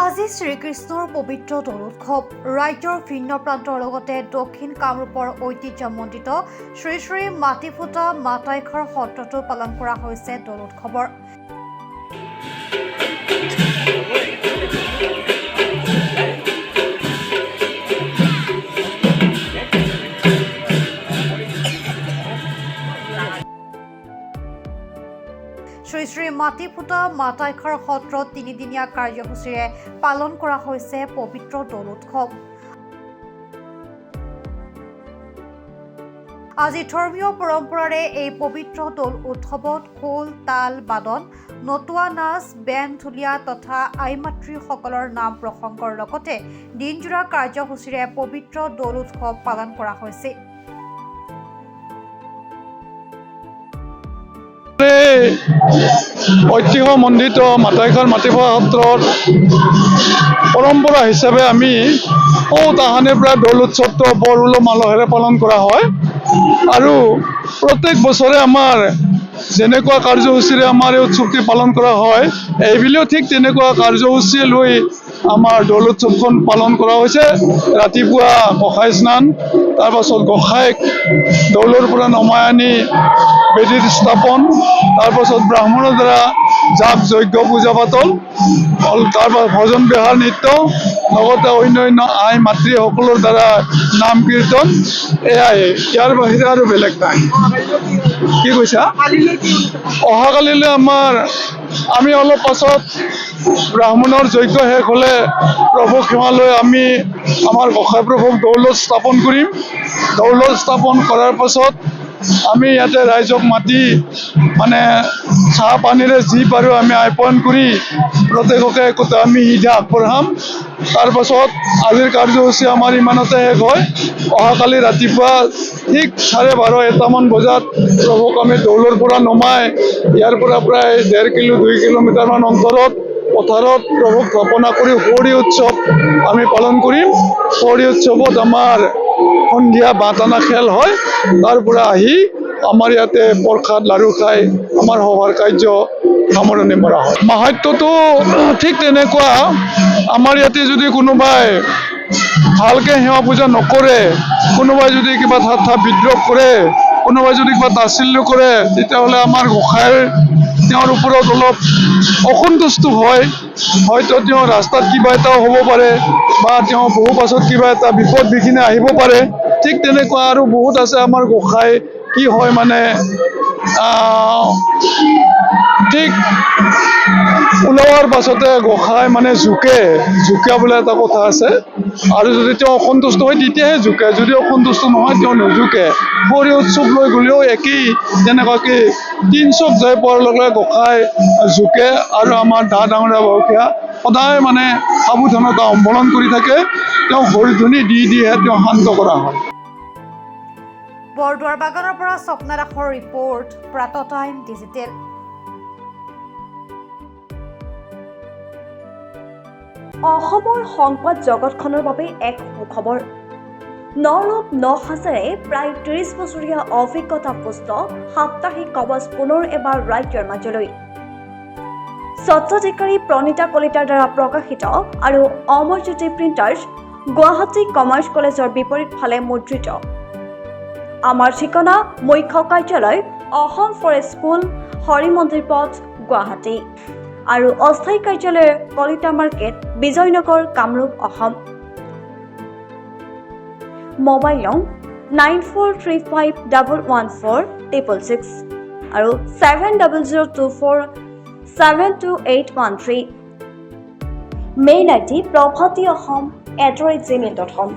আজি শ্ৰীকৃষ্ণৰ পবিত্ৰ দৌল উৎসৱ ৰাজ্যৰ ভিন্ন প্ৰান্তৰ লগতে দক্ষিণ কামৰূপৰ ঐতিহ্যমণ্ডিত শ্ৰী শ্ৰী মাটিফুটা মাতাইখাৰ সত্ৰতো পালন কৰা হৈছে দৌল উৎসৱৰ শ্ৰী শ্ৰী মাটিফুটা মাতাইখাৰ সত্ৰত তিনিদিনীয়া কাৰ্যসূচীৰে পালন কৰা হৈছে পবিত্ৰ দৌল উৎসৱ। আজি ধৰ্মীয় পৰম্পৰাৰে এই পবিত্ৰ দৌল উৎসৱত খোল তাল বাদন নতুৱা নাচ বেন ঢুলীয়া তথা আই মাতৃসকলৰ নাম প্ৰসংগৰ লগতে দিনজোৰা কাৰ্যসূচীৰে পবিত্ৰ দৌল উৎসৱ পালন কৰা হৈছে। ঐতিহ্যমণ্ডিত মাতাইখাৰ মাটিফুটা সত্ৰৰ পৰম্পৰা হিচাপে আমি তাহানিৰ পৰা দৌল উৎসৱটো বৰ উলহ মালহেৰে পালন কৰা হয় আৰু প্ৰত্যেক বছৰে আমাৰ যেনেকুৱা কাৰ্যসূচীৰে আমাৰ এই উৎসৱটি পালন কৰা হয় এইবুলিও ঠিক তেনেকুৱা কাৰ্যসূচী লৈ আমাৰ দৌল উৎসৱখন পালন কৰা হৈছে। ৰাতিপুৱা গোসাঁই স্নান, তাৰপাছত গোসাঁইক দৌলৰ পৰা নমাই আনি বেদীত স্থাপন, তাৰপাছত ব্ৰাহ্মণৰ দ্বাৰা যাগ যজ্ঞ পূজা পাতল, তাৰপাছত ভজন বিহাৰ নৃত্য, লগতে অন্যান্য আই মাতৃসকলৰ দ্বাৰা নাম কীৰ্তন, এয়াই। ইয়াৰ বাহিৰে আৰু বেলেগ নাই। কি কৈছা? অহাকালিলৈ আমি অলপ পাছত ব্ৰাহ্মণৰ যজ্ঞ শেষ হ'লে প্ৰভুক সেৱা লৈ আমি আমাৰ গোসাঁই প্ৰভুক দৌলত স্থাপন কৰিম। দৌলত স্থাপন কৰাৰ পাছত আমি ইয়াতে ৰাইজক মাতি চাহ পানীৰে যি পাৰোঁ আমি আপ্যায়ন কৰি প্ৰত্যেককে একোটা আমি সিধা আগবঢ়াম। তাৰপাছত আজিৰ কাৰ্যসূচী আমাৰ ইমানতে শেষ হয়। অহাকালি ৰাতিপুৱা ঠিক 12:30-1মান বজাত প্ৰভুক আমি দৌলৰ পৰা নমাই ইয়াৰ পৰা প্ৰায় 1.5-2 কিলোমিটাৰমান অন্তৰত পথাৰত প্ৰভুক স্থাপনা কৰি সৌৰী উৎসৱ আমি পালন কৰিম। সৌৰী উৎসৱত আমাৰ সন্ধিয়া বাটানা খেল হয়। তাৰ পৰা আহি আমাৰ ইয়াতে প্ৰসাদ লাড়ু খাই আমাৰ সভাৰ কাৰ্য সামৰণি মৰা হয়। মাহাত্ম্যটো ঠিক তেনেকুৱা। আমাৰ ইয়াতে যদি কোনোবাই ভালকৈ সেৱা পূজা নকৰে, কোনোবাই যদি কিবা ঠাট্টা বিদ্ৰোহ কৰে, কোনোবাই যদি কিবা তাচ্ছিল্য কৰে, তেতিয়াহ'লে আমাৰ গোসাঁইৰ তেওঁৰ ওপৰত অলপ অসন্তুষ্ট হয়। হয়তো তেওঁ ৰাস্তাত কিবা এটাও হ'ব পাৰে বা তেওঁ বহু পাছত কিবা এটা বিপদ বিঘিনি আহিব পাৰে। ঠিক তেনেকুৱা আৰু বহুত আছে। আমাৰ গোসাঁই কি হয় ঠিক ওলোৱাৰ পাছতে গোসাঁই জোকে বোলে এটা কথা আছে। আৰু যদি তেওঁ অসন্তুষ্ট হয় তেতিয়াহে জোকে, যদি অসন্তুষ্ট নহয় তেওঁ নুজোকে। সৌৰী উৎসৱ লৈ গ'লেও একেই, যেনেকুৱাকৈ তিনচুক যাই পোৱাৰ লগে গোসাঁই জোকে আৰু আমাৰ ডাঙৰীয়া বয়সীয়া সদায় সাৱধানতা অৱলম্বন কৰি থাকে। তেওঁ হৰিধ্বনি দিহে তেওঁ শান্ত কৰা হয়। বৰদুৱাৰ বাগানৰ পৰা স্বপ্না দাসৰ ৰিপৰ্ট, প্ৰাতঃ টাইম ডিজিটেল। অসমৰ সংবাদ জগতখনৰ বাবে এক সুখবৰ। নৰূপ নসাজেৰে প্ৰায় 30 বছৰীয়া অভিজ্ঞতাপুষ্ট সাপ্তাহিক কবচ পুনৰ এবাৰ ৰাজ্যৰ মাজলৈ। স্বত্বাধিকাৰী প্ৰণীতা কলিতাৰ দ্বাৰা প্ৰকাশিত আৰু অমৰজ্যোতি প্ৰিণ্টাৰ্ছ, গুৱাহাটী কমাৰ্চ কলেজৰ বিপৰীত ফালে মুদ্ৰিত। আমাৰ ঠিকনা মুখ্য কাৰ্যালয় অসম ফৰেষ্ট স্কুল, হৰি মন্দিৰ পথ, গুৱাহাটী আৰু অস্থায়ী কাৰ্যালয় কলিতা মাৰ্কেট, বিজয়নগৰ, কামৰূপ, অসম। মোবাইল নং 9435114666 আৰু 7002472813। Mail ID probhatiahom@gmail.com।